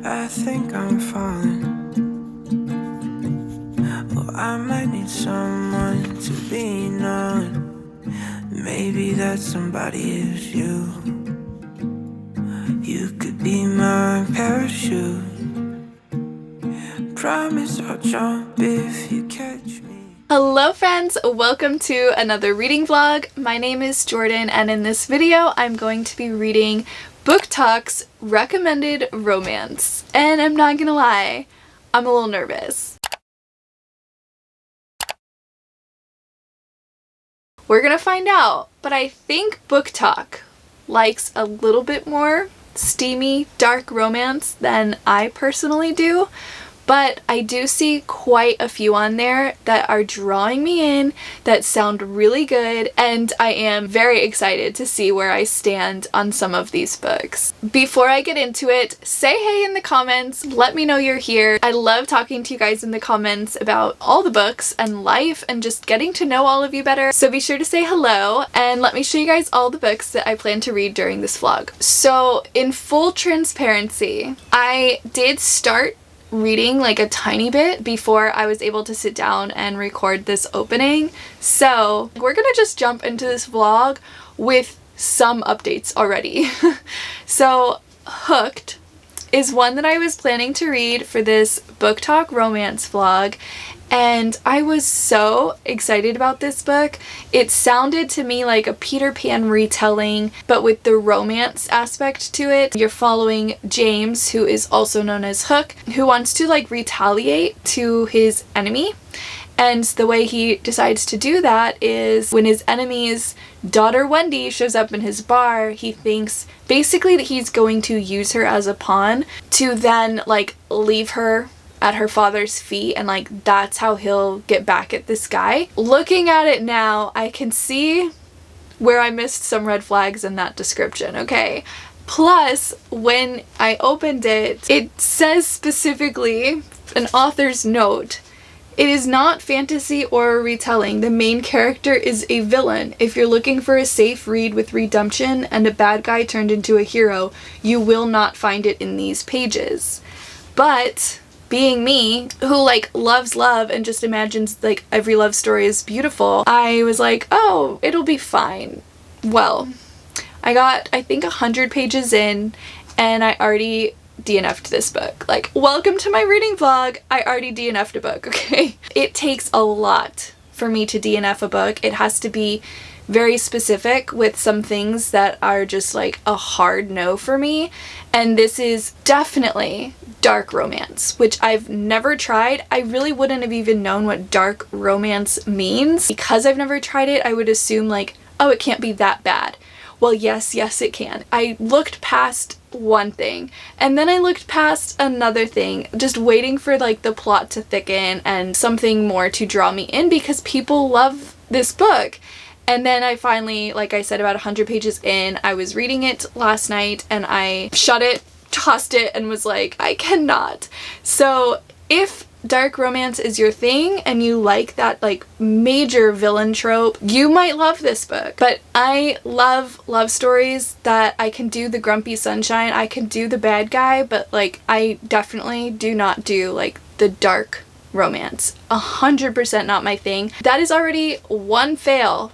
I think I'm falling. Well, I might need someone to lean on. Maybe that somebody is you. You could be my parachute. Promise I'll jump if you catch me. Hello friends, welcome to another reading vlog. My name is Jordan and in this video I'm going to be reading Booktok's recommended romance. And I'm not gonna lie, I'm a little nervous. We're gonna find out, but I think Booktok likes a little bit more steamy, dark romance than I personally do. But I do see quite a few on there that are drawing me in, that sound really good, and I am very excited to see where I stand on some of these books. Before I get into it, say hey in the comments, let me know you're here. I love talking to you guys in the comments about all the books and life and just getting to know all of you better. So be sure to say hello and let me show you guys all the books that I plan to read during this vlog. So in full transparency, I did start reading like a tiny bit before I was able to sit down and record this opening. So we're gonna just jump into this vlog with some updates already. So Hooked is one that I was planning to read for this Booktok Romance vlog, and I was so excited about this book. It sounded to me like a Peter Pan retelling, but with the romance aspect to it. You're following James, who is also known as Hook, who wants to like retaliate to his enemy. And the way he decides to do that is when his enemy's daughter Wendy shows up in his bar, he thinks basically that he's going to use her as a pawn to then like leave her at her father's feet, and like that's how he'll get back at this guy. Looking at it now, I can see where I missed some red flags in that description, okay? Plus, when I opened it, it says specifically, an author's note, it is not fantasy or a retelling. The main character is a villain. If you're looking for a safe read with redemption and a bad guy turned into a hero, you will not find it in these pages. But being me, who like loves love and just imagines like every love story is beautiful, I was like, oh, it'll be fine. Well, I got I think 100 pages in and I already DNF'd this book. Like, welcome to my reading vlog. I already DNF'd a book, okay? It takes a lot for me to DNF a book. It has to be very specific with some things that are just like a hard no for me. And this is definitely dark romance, which I've never tried. I really wouldn't have even known what dark romance means. Because I've never tried it, I would assume like, oh, it can't be that bad. Well, yes, it can. I looked past one thing and then I looked past another thing, just waiting for like the plot to thicken and something more to draw me in because people love this book. And then I finally, like I said, about 100 pages in, I was reading it last night and I shut it, tossed it, and was like, I cannot. So if dark romance is your thing and you like that like major villain trope, you might love this book. But I love love stories that I can do the grumpy sunshine, I can do the bad guy, but like I definitely do not do like the dark romance. 100% not my thing. That is already one fail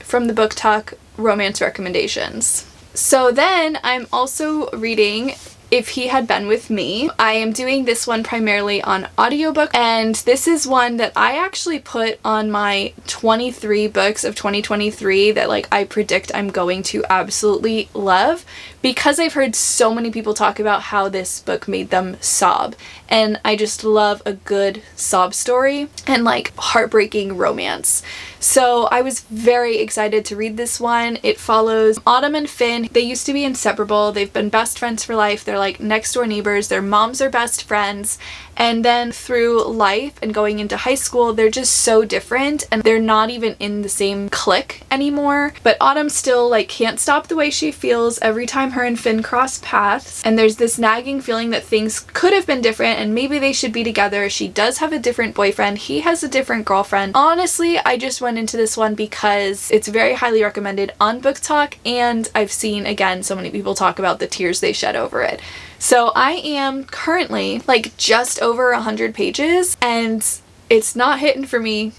from the Booktok romance recommendations. So then I'm also reading If He Had Been With Me. I am doing this one primarily on audiobook, and this is one that I actually put on my 23 books of 2023 that like I predict I'm going to absolutely love, because I've heard so many people talk about how this book made them sob, and I just love a good sob story and like heartbreaking romance. So I was very excited to read this one. It follows Autumn and Finn. They used to be inseparable. They've been best friends for life. They're like next door neighbors. Their moms are best friends. And then through life and going into high school, they're just so different and they're not even in the same clique anymore. But Autumn still like can't stop the way she feels every time her and Finn cross paths. And there's this nagging feeling that things could have been different and maybe they should be together. She does have a different boyfriend. He has a different girlfriend. Honestly, I just went into this one because it's very highly recommended on Booktok, and I've seen, again, so many people talk about the tears they shed over it. So I am currently like just over 100 pages and it's not hitting for me.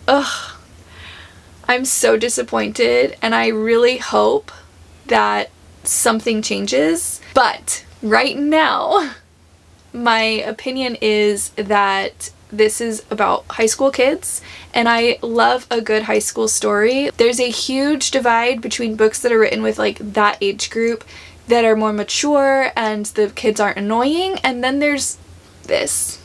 Ugh. I'm so disappointed and I really hope that something changes. But right now, my opinion is that this is about high school kids, and I love a good high school story. There's a huge divide between books that are written with like that age group that are more mature and the kids aren't annoying, and then there's this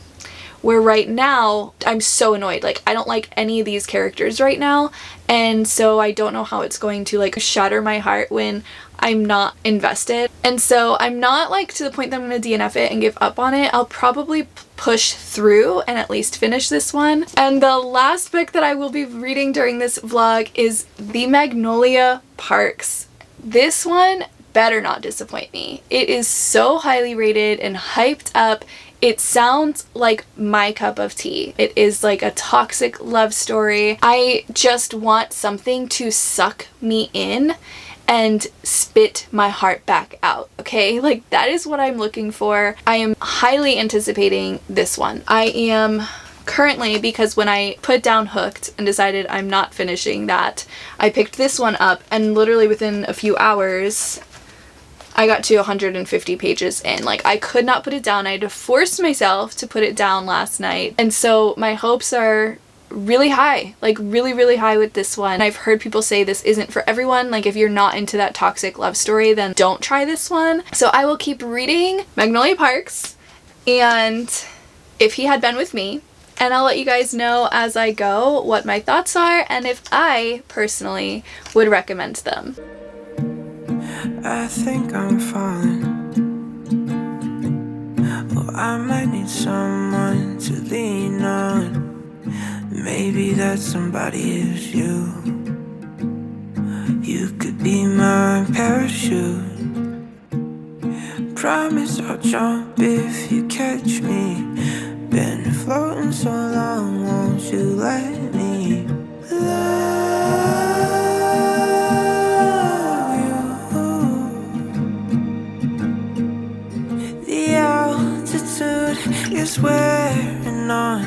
where right now I'm so annoyed. Like, I don't like any of these characters right now, and so I don't know how it's going to like shatter my heart when I'm not invested. And so I'm not like to the point that I'm going to DNF it and give up on it. I'll probably push through and at least finish this one. And the last book that I will be reading during this vlog is The Magnolia Parks. This one better not disappoint me. It is so highly rated and hyped up. It sounds like my cup of tea. It is like a toxic love story. I just want something to suck me in and spit my heart back out, okay? Like, that is what I'm looking for. I am highly anticipating this one. I am currently, because when I put down Hooked and decided I'm not finishing that, I picked this one up, and literally within a few hours, I got to 150 pages in. Like, I could not put it down. I had to force myself to put it down last night. And so my hopes are really high, like really, really high with this one. I've heard people say this isn't for everyone. Like, if you're not into that toxic love story, then don't try this one. So I will keep reading Magnolia Parks and If He Had Been With Me, and I'll let you guys know as I go what my thoughts are and if I personally would recommend them. I think I'm falling. Well, I might need someone to lean on. Maybe that somebody is you. You could be my parachute. Promise I'll jump if you catch me. Been floating so long, won't you let me love you? The altitude is wearing on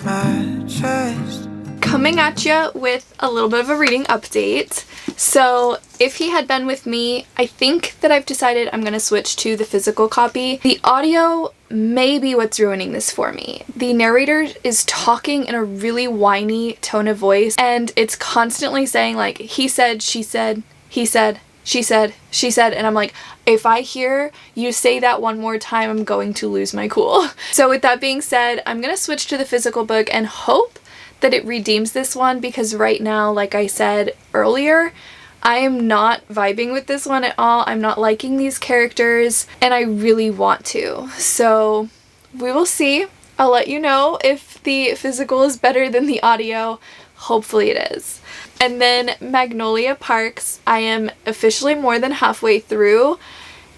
my chest. Coming at you with a little bit of a reading update. So If He Had Been With Me, I think that I've decided I'm going to switch to the physical copy. The audio may be what's ruining this for me. The narrator is talking in a really whiny tone of voice, and it's constantly saying like, he said, she said, he said, she said, she said, and I'm like, if I hear you say that one more time, I'm going to lose my cool. So with that being said, I'm going to switch to the physical book and hope that it redeems this one, because right now, like I said earlier, I am not vibing with this one at all. I'm not liking these characters, and I really want to. So we will see. I'll let you know if the physical is better than the audio. Hopefully it is. And then Magnolia Parks, I am officially more than halfway through,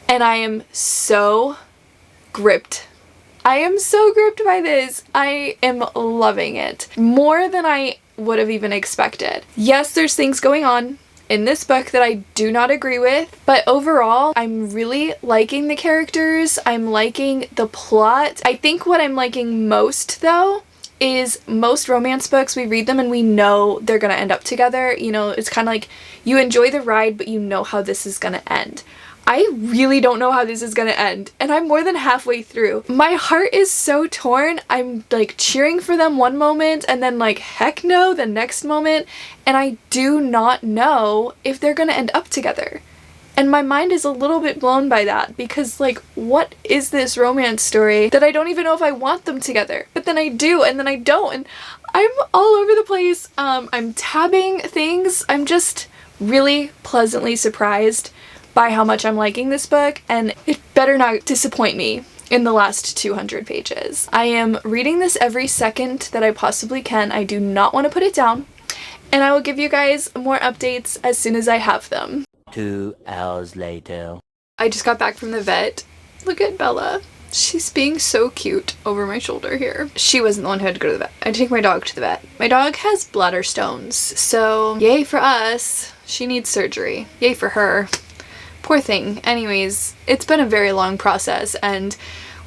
and I am so gripped. I am so gripped by this. I am loving it. More than I would have even expected. Yes, there's things going on in this book that I do not agree with, but overall, I'm really liking the characters. I'm liking the plot. I think what I'm liking most, though, is most romance books, we read them and we know they're gonna end up together. You know, it's kind of like you enjoy the ride, but you know how this is gonna end. I really don't know how this is gonna end, and I'm more than halfway through. My heart is so torn. I'm like cheering for them one moment and then like heck no the next moment, and I do not know if they're gonna end up together. And my mind is a little bit blown by that, because like, what is this romance story that I don't even know if I want them together? But then I do, and then I don't, and I'm all over the place. I'm tabbing things. I'm just really pleasantly surprised by how much I'm liking this book, and it better not disappoint me. in the last 200 pages. I am reading this every second that I possibly can. I do not want to put it down. And I will give you guys more updates as soon as I have them. 2 hours later. I just got back from the vet. Look at Bella. She's being so cute over my shoulder here. She wasn't the one who had to go to the vet. I had to take my dog to the vet. My dog has bladder stones, so yay for us. She needs surgery. Yay for her. Poor thing. Anyways, it's been a very long process, and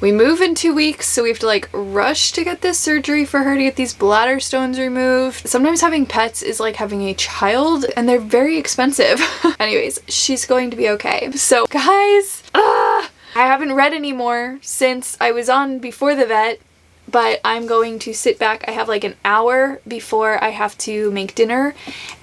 we move in 2 weeks, so we have to like rush to get this surgery for her to get these bladder stones removed. Sometimes having pets is like having a child, and they're very expensive. Anyways, she's going to be okay. So guys, I haven't read anymore since I was on before the vet, but I'm going to sit back. I have like an hour before I have to make dinner,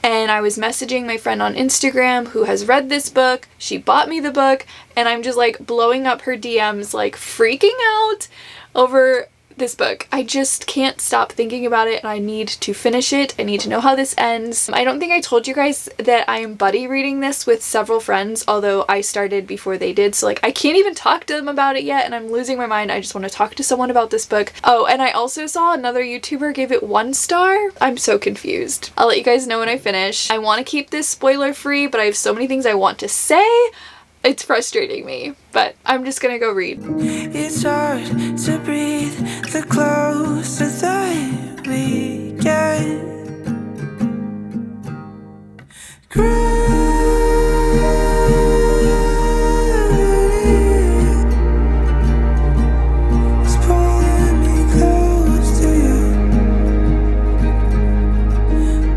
and I was messaging my friend on Instagram who has read this book. She bought me the book, and I'm just like blowing up her DMs, like freaking out over this book. I just can't stop thinking about it, and I need to finish it. I need to know how this ends. I don't think I told you guys that I am buddy reading this with several friends, although I started before they did, so like I can't even talk to them about it yet, and I'm losing my mind. I just want to talk to someone about this book. Oh, and I also saw another YouTuber gave it 1 star. I'm so confused. I'll let you guys know when I finish. I want to keep this spoiler free, but I have so many things I want to say. It's frustrating me, but I'm just gonna go read. It's hard to breathe the closer that we get. It's pulling me close to you,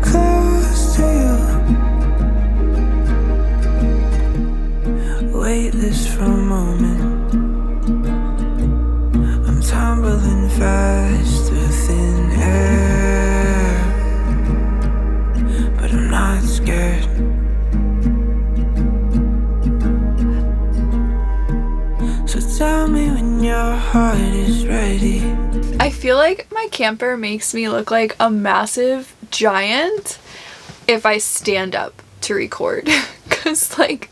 close to you. Weightless for a moment, I'm tumbling fast through thin air, but I'm not scared. So tell me when your heart is ready. I feel like my camper makes me look like a massive giant if I stand up to record, because like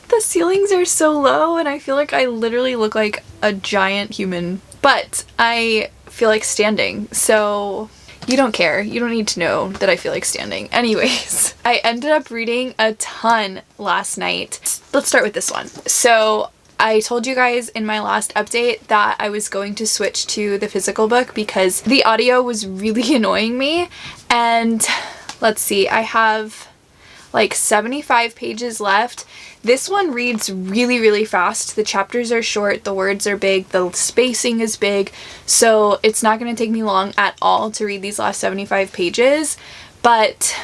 the ceilings are so low, and I feel like I literally look like a giant human, but I feel like standing, so you don't care. You don't need to know that I feel like standing. Anyways, I ended up reading a ton last night. Let's start with this one. So I told you guys in my last update that I was going to switch to the physical book because the audio was really annoying me, and let's see, I have like 75 pages left. This one reads really, really fast. The chapters are short, the words are big, the spacing is big, so it's not going to take me long at all to read these last 75 pages. But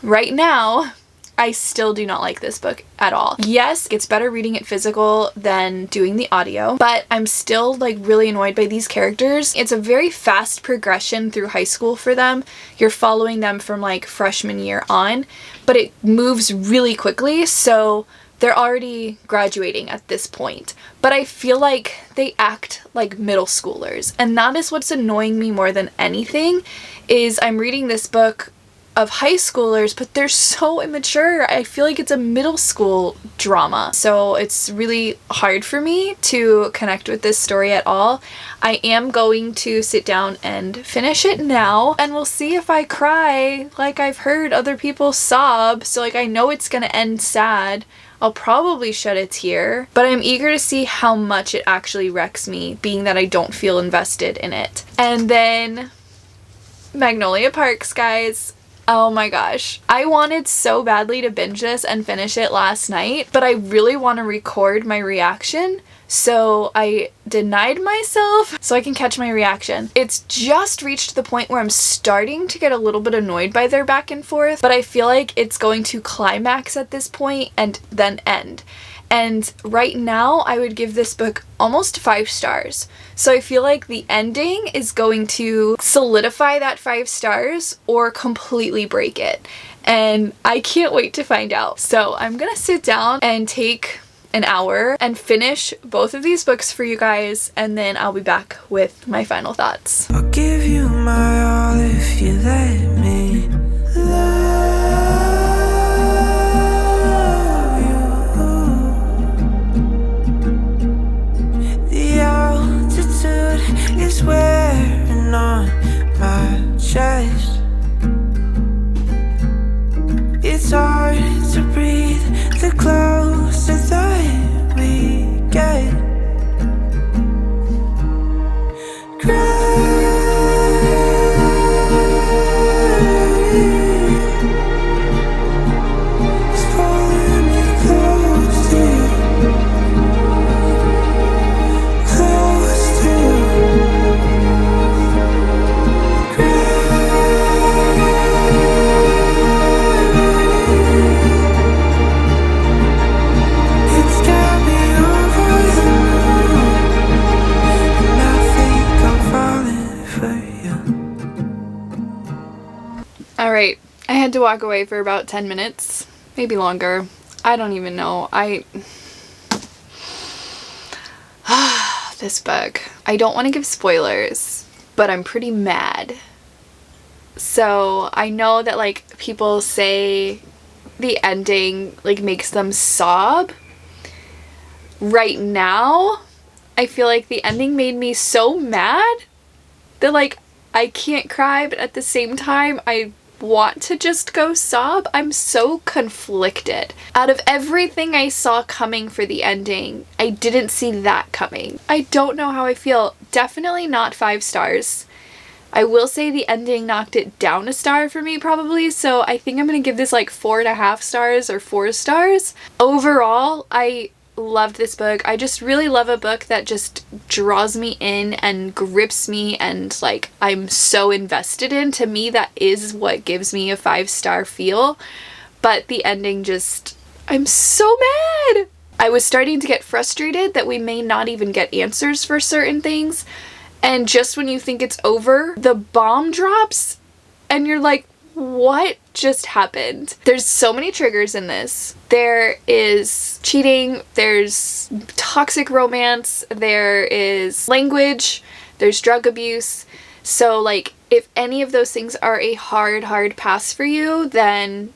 right now, I still do not like this book at all. Yes, it's better reading it physical than doing the audio, but I'm still like really annoyed by these characters. It's a very fast progression through high school for them. You're following them from like freshman year on, but it moves really quickly, so they're already graduating at this point. But I feel like they act like middle schoolers, and that is what's annoying me more than anything. Is I'm reading this book of high schoolers, but they're so immature. I feel like it's a middle school drama, so it's really hard for me to connect with this story at all. I am going to sit down and finish it now, and we'll see if I cry like I've heard other people sob, so like I know it's gonna end sad. I'll probably shed a tear, but I'm eager to see how much it actually wrecks me, being that I don't feel invested in it. And then Magnolia Parks, guys. Oh my gosh. I wanted so badly to binge this and finish it last night, but I really want to record my reaction, so I denied myself so I can catch my reaction. It's just reached the point where I'm starting to get a little bit annoyed by their back and forth, but I feel like it's going to climax at this point and then end. And right now, I would give this book almost 5 stars. So I feel like the ending is going to solidify that 5 stars or completely break it. And I can't wait to find out. So I'm gonna sit down and take an hour and finish both of these books for you guys, and then I'll be back with my final thoughts. I'll give you my all if you let me love you. The I had to walk away for about 10 minutes, maybe longer. I don't even know. This book. I don't want to give spoilers, but I'm pretty mad. So I know that like people say the ending like makes them sob. Right now, I feel like the ending made me so mad that like I can't cry, but at the same time I want to just go sob. I'm so conflicted. Out of everything I saw coming for the ending, I didn't see that coming. I don't know how I feel. Definitely not 5 stars. I will say the ending knocked it down a star for me probably, so I think I'm gonna give this like 4.5 stars or 4 stars. Overall, I loved this book. I just really love a book that just draws me in and grips me and like I'm so invested in. To me, that is what gives me a 5-star feel. But the ending just, I'm so mad! I was starting to get frustrated that we may not even get answers for certain things. And just when you think it's over, the bomb drops and you're like, what just happened? There's so many triggers in this. There is cheating, there's toxic romance, there is language, there's drug abuse. So like if any of those things are a hard pass for you, then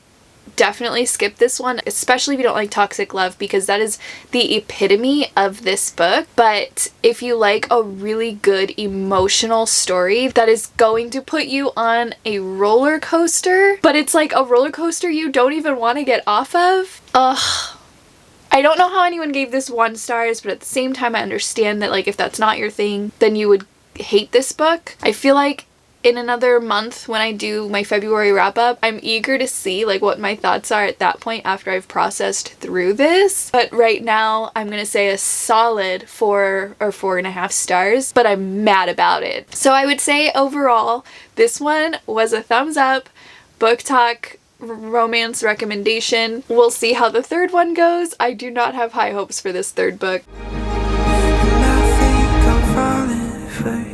definitely skip this one, especially if you don't like toxic love, because that is the epitome of this book. But if you like a really good emotional story that is going to put you on a roller coaster, but it's like a roller coaster you don't even want to get off of. I don't know how anyone gave this 1 stars, but at the same time I understand that like if that's not your thing, then you would hate this book. I feel like in another month when I do my February wrap up, I'm eager to see like what my thoughts are at that point after I've processed through this. But right now I'm gonna say a solid 4 or 4.5 stars, but I'm mad about it. So I would say overall this one was a thumbs up. Booktok romance recommendation. We'll see how the 3rd one goes. I do not have high hopes for this 3rd book. And I think I'm falling for you.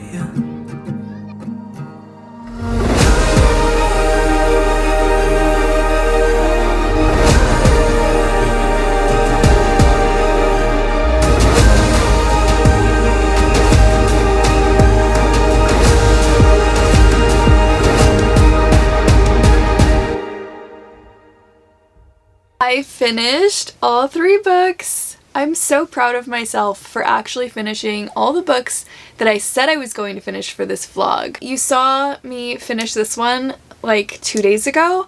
I finished all 3 books. I'm so proud of myself for actually finishing all the books that I said I was going to finish for this vlog. You saw me finish this one like 2 days ago.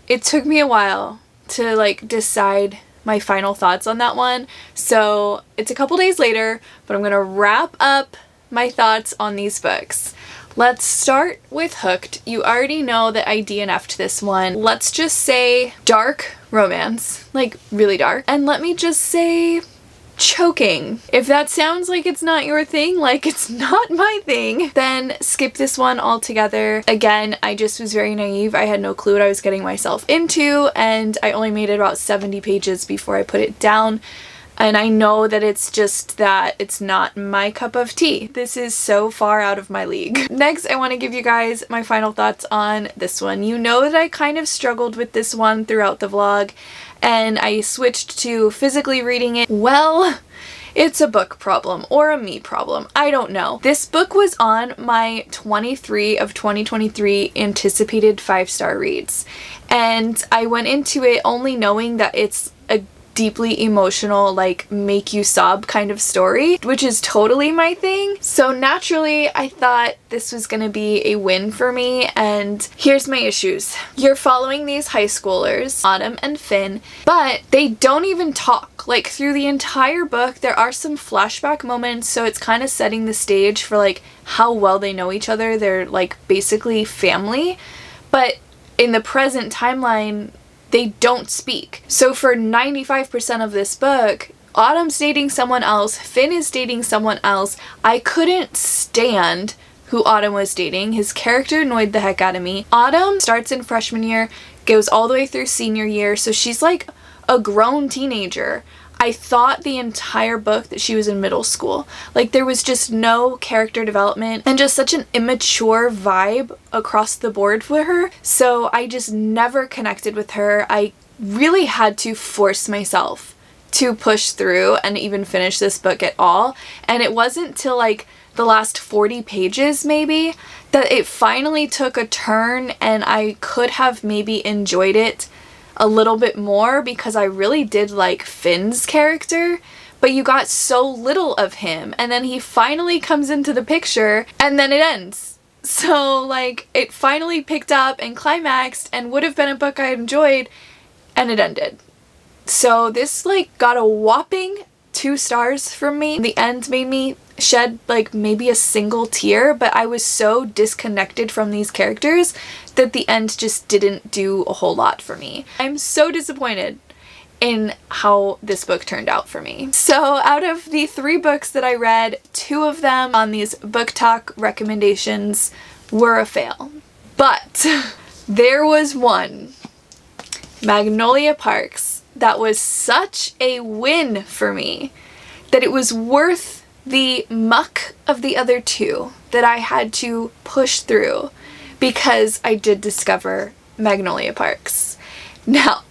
It took me a while to like decide my final thoughts on that one. So it's a couple days later, but I'm gonna wrap up my thoughts on these books. Let's start with Hooked. You already know that I DNF'd this one. Let's just say dark romance, like really dark. And let me just say choking. If that sounds like it's not your thing, like it's not my thing, then skip this one altogether. Again, I just was very naive. I had no clue what I was getting myself into, and I only made it about 70 pages before I put it down. And I know that it's just that it's not my cup of tea. This is so far out of my league. Next, I want to give you guys my final thoughts on this one. You know that I kind of struggled with this one throughout the vlog, and I switched to physically reading it. Well, it's a book problem or a me problem. I don't know. This book was on my 23 of 2023 anticipated 5-star reads, and I went into it only knowing that it's a deeply emotional, like make you sob kind of story, which is totally my thing. So naturally I thought this was gonna be a win for me, and here's my issues. You're following these high schoolers, Autumn and Finn, but they don't even talk. Like through the entire book there are some flashback moments, so it's kind of setting the stage for like how well they know each other. They're like basically family, but in the present timeline they don't speak. So for 95% of this book, Autumn's dating someone else, Finn is dating someone else. I couldn't stand who Autumn was dating. His character annoyed the heck out of me. Autumn starts in freshman year, goes all the way through senior year, so she's like a grown teenager. I thought the entire book that she was in middle school. Like, there was just no character development and just such an immature vibe across the board for her. So I just never connected with her. I really had to force myself to push through and even finish this book at all. And it wasn't till like the last 40 pages maybe that it finally took a turn, and I could have maybe enjoyed it a little bit more because I really did like Finn's character, but you got so little of him, and then he finally comes into the picture and then it ends. So like, it finally picked up and climaxed and would have been a book I enjoyed, and it ended. So this like got a whopping 2 stars from me. The end made me shed like maybe a single tear, but I was so disconnected from these characters that the end just didn't do a whole lot for me. I'm so disappointed in how this book turned out for me. So out of the 3 books that I read, 2 of them on these Booktok recommendations were a fail. But there was one, Magnolia Parks, that was such a win for me that it was worth the muck of the other 2 that I had to push through because I did discover Magnolia Parks. Now,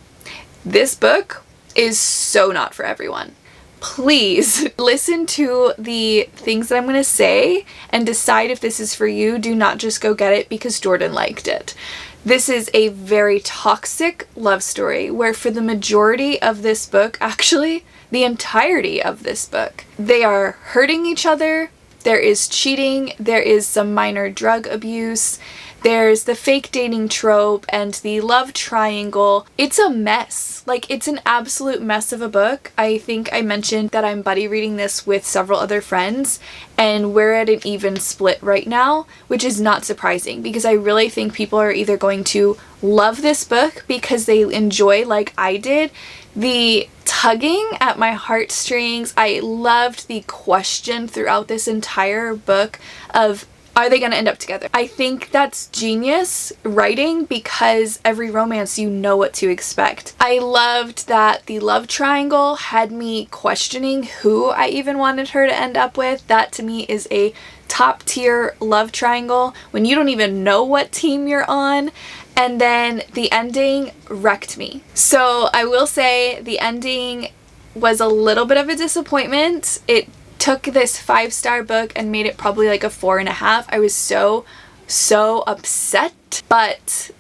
this book is so not for everyone. Please listen to the things that I'm going to say and decide if this is for you. Do not just go get it because Jordan liked it. This is a very toxic love story where for the majority of this book, actually the entirety of this book, they are hurting each other, there is cheating, there is some minor drug abuse, there's the fake dating trope and the love triangle. It's a mess. Like, it's an absolute mess of a book. I think I mentioned that I'm buddy reading this with several other friends, and we're at an even split right now, which is not surprising because I really think people are either going to love this book because they enjoy, like I did, the tugging at my heartstrings. I loved the question throughout this entire book of, are they going to end up together? I think that's genius writing because every romance you know what to expect. I loved that the love triangle had me questioning who I even wanted her to end up with. That to me is a top tier love triangle when you don't even know what team you're on. And then the ending wrecked me. So I will say the ending was a little bit of a disappointment. It took this 5-star book and made it probably like a 4.5. I was so upset, but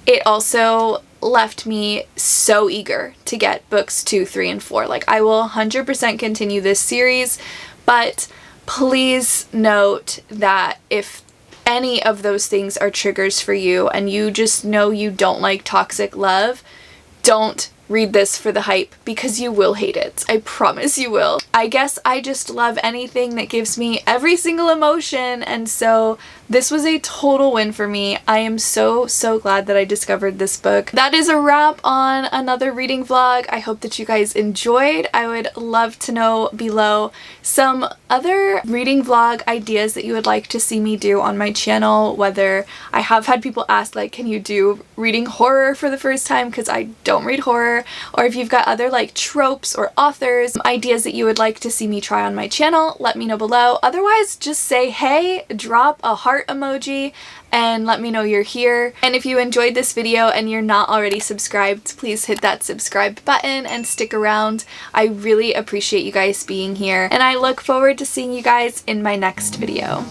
it also left me so eager to get books 2, 3, and 4. Like, I will 100% continue this series, but please note that if any of those things are triggers for you and you just know you don't like toxic love, don't read this for the hype because you will hate it. I promise you will. I guess I just love anything that gives me every single emotion, and so this was a total win for me. I am so glad that I discovered this book. That is a wrap on another reading vlog. I hope that you guys enjoyed. I would love to know below some other reading vlog ideas that you would like to see me do on my channel, whether I have had people ask, like, can you do reading horror for the first time because I don't read horror, or if you've got other like tropes or authors, ideas that you would like to see me try on my channel, let me know below. Otherwise, just say hey, drop a heart emoji, and let me know you're here. And if you enjoyed this video and you're not already subscribed, please hit that subscribe button and stick around. I really appreciate you guys being here, and I look forward to seeing you guys in my next video.